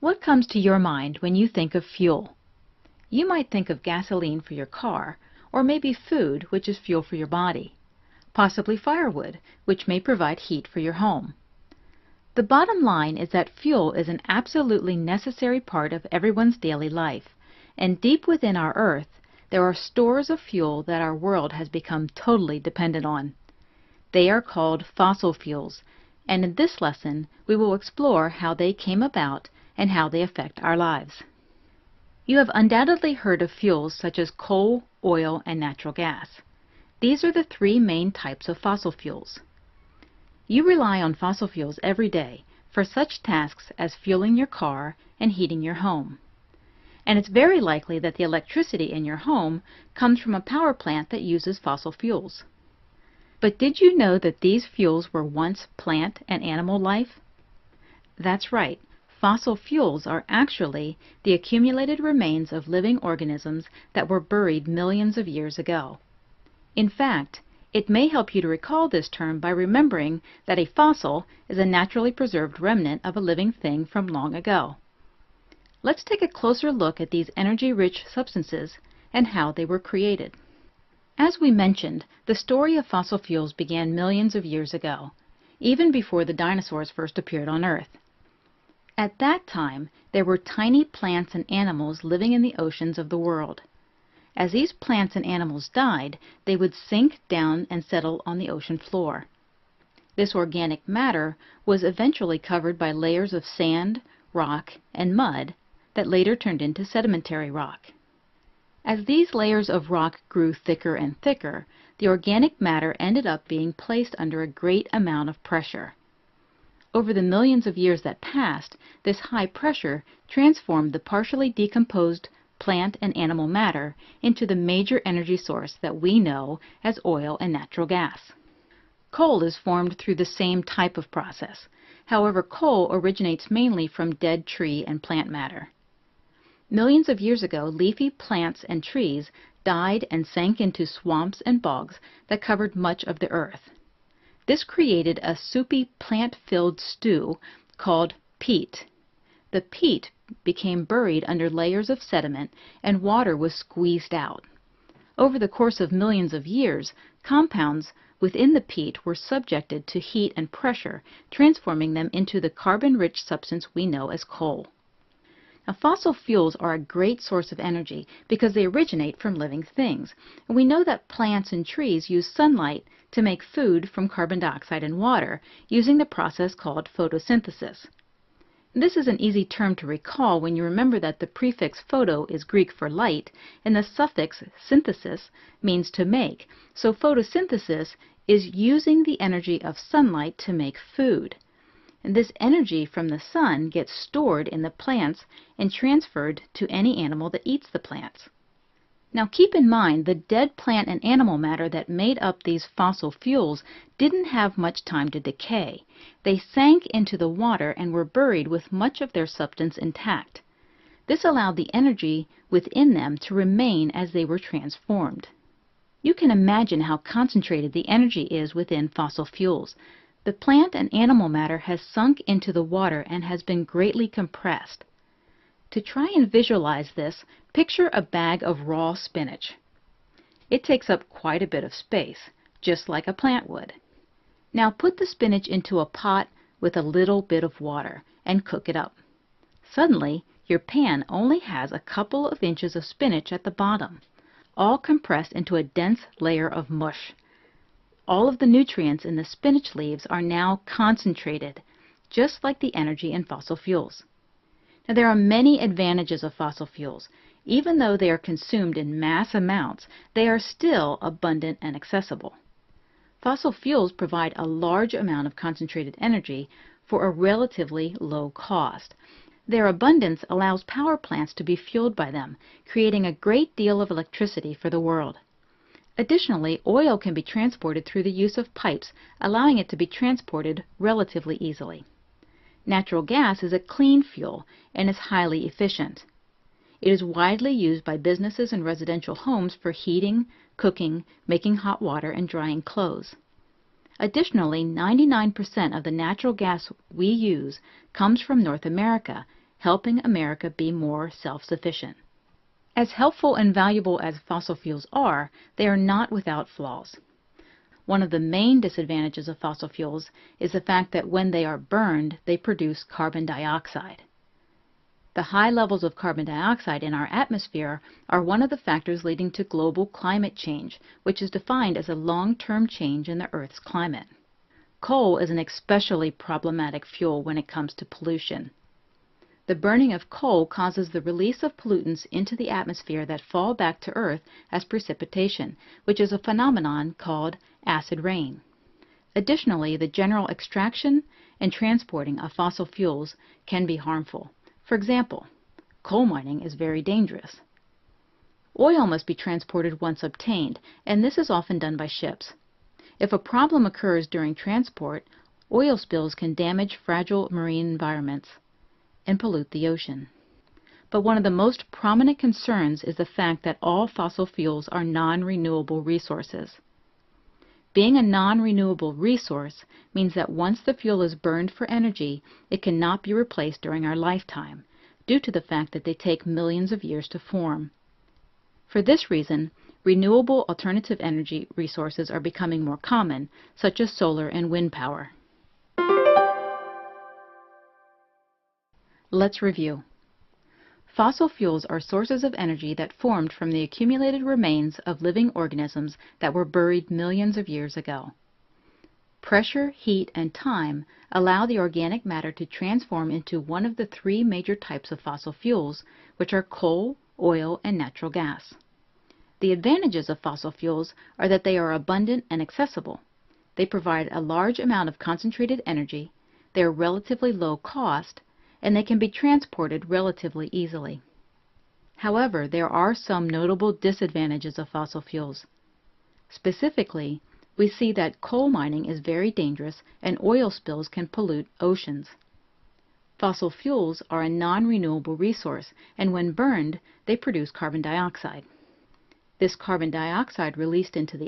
What comes to your mind when you think of fuel? You might think of gasoline for your car, or maybe food, which is fuel for your body. Possibly firewood, which may provide heat for your home. The bottom line is that fuel is an absolutely necessary part of everyone's daily life, and deep within our Earth, there are stores of fuel that our world has become totally dependent on. They are called fossil fuels, and in this lesson, we will explore how they came about and how they affect our lives. You have undoubtedly heard of fuels such as coal, oil, and natural gas. These are the three main types of fossil fuels. You rely on fossil fuels every day for such tasks as fueling your car and heating your home. And it's very likely that the electricity in your home comes from a power plant that uses fossil fuels. But did you know that these fuels were once plant and animal life? That's right. Fossil fuels are actually the accumulated remains of living organisms that were buried millions of years ago. In fact, it may help you to recall this term by remembering that a fossil is a naturally preserved remnant of a living thing from long ago. Let's take a closer look at these energy-rich substances and how they were created. As we mentioned, the story of fossil fuels began millions of years ago, even before the dinosaurs first appeared on Earth. At that time, there were tiny plants and animals living in the oceans of the world. As these plants and animals died, they would sink down and settle on the ocean floor. This organic matter was eventually covered by layers of sand, rock, and mud that later turned into sedimentary rock. As these layers of rock grew thicker and thicker, the organic matter ended up being placed under a great amount of pressure. Over the millions of years that passed, this high pressure transformed the partially decomposed plant and animal matter into the major energy source that we know as oil and natural gas. Coal is formed through the same type of process. However, coal originates mainly from dead tree and plant matter. Millions of years ago, leafy plants and trees died and sank into swamps and bogs that covered much of the earth. This created a soupy plant-filled stew called peat. The peat became buried under layers of sediment and water was squeezed out. Over the course of millions of years, compounds within the peat were subjected to heat and pressure, transforming them into the carbon-rich substance we know as coal. Now, fossil fuels are a great source of energy because they originate from living things. And we know that plants and trees use sunlight to make food from carbon dioxide and water using the process called photosynthesis. This is an easy term to recall when you remember that the prefix photo is Greek for light and the suffix synthesis means to make. So photosynthesis is using the energy of sunlight to make food. And this energy from the sun gets stored in the plants and transferred to any animal that eats the plants. Now keep in mind the dead plant and animal matter that made up these fossil fuels didn't have much time to decay. They sank into the water and were buried with much of their substance intact. This allowed the energy within them to remain as they were transformed. You can imagine how concentrated the energy is within fossil fuels. The plant and animal matter has sunk into the water and has been greatly compressed. To try and visualize this, picture a bag of raw spinach. It takes up quite a bit of space, just like a plant would. Now put the spinach into a pot with a little bit of water and cook it up. Suddenly, your pan only has a couple of inches of spinach at the bottom, all compressed into a dense layer of mush. All of the nutrients in the spinach leaves are now concentrated, just like the energy in fossil fuels. Now, there are many advantages of fossil fuels. Even though they are consumed in mass amounts, they are still abundant and accessible. Fossil fuels provide a large amount of concentrated energy for a relatively low cost. Their abundance allows power plants to be fueled by them, creating a great deal of electricity for the world. Additionally, oil can be transported through the use of pipes, allowing it to be transported relatively easily. Natural gas is a clean fuel and is highly efficient. It is widely used by businesses and residential homes for heating, cooking, making hot water, and drying clothes. Additionally, 99% of the natural gas we use comes from North America, helping America be more self-sufficient. As helpful and valuable as fossil fuels are, they are not without flaws. One of the main disadvantages of fossil fuels is the fact that when they are burned, they produce carbon dioxide. The high levels of carbon dioxide in our atmosphere are one of the factors leading to global climate change, which is defined as a long-term change in the Earth's climate. Coal is an especially problematic fuel when it comes to pollution. The burning of coal causes the release of pollutants into the atmosphere that fall back to Earth as precipitation, which is a phenomenon called acid rain. Additionally, the general extraction and transporting of fossil fuels can be harmful. For example, coal mining is very dangerous. Oil must be transported once obtained, and this is often done by ships. If a problem occurs during transport, oil spills can damage fragile marine environments and pollute the ocean. But one of the most prominent concerns is the fact that all fossil fuels are non-renewable resources. Being a non-renewable resource means that once the fuel is burned for energy, it cannot be replaced during our lifetime, due to the fact that they take millions of years to form. For this reason, renewable alternative energy resources are becoming more common, such as solar and wind power. Let's review. Fossil fuels are sources of energy that formed from the accumulated remains of living organisms that were buried millions of years ago. Pressure, heat, and time allow the organic matter to transform into one of the three major types of fossil fuels, which are coal, oil, and natural gas. The advantages of fossil fuels are that they are abundant and accessible. They provide a large amount of concentrated energy, they are relatively low cost, and they can be transported relatively easily. However, there are some notable disadvantages of fossil fuels. Specifically, we see that coal mining is very dangerous and oil spills can pollute oceans. Fossil fuels are a non-renewable resource, and when burned, they produce carbon dioxide. This carbon dioxide released into the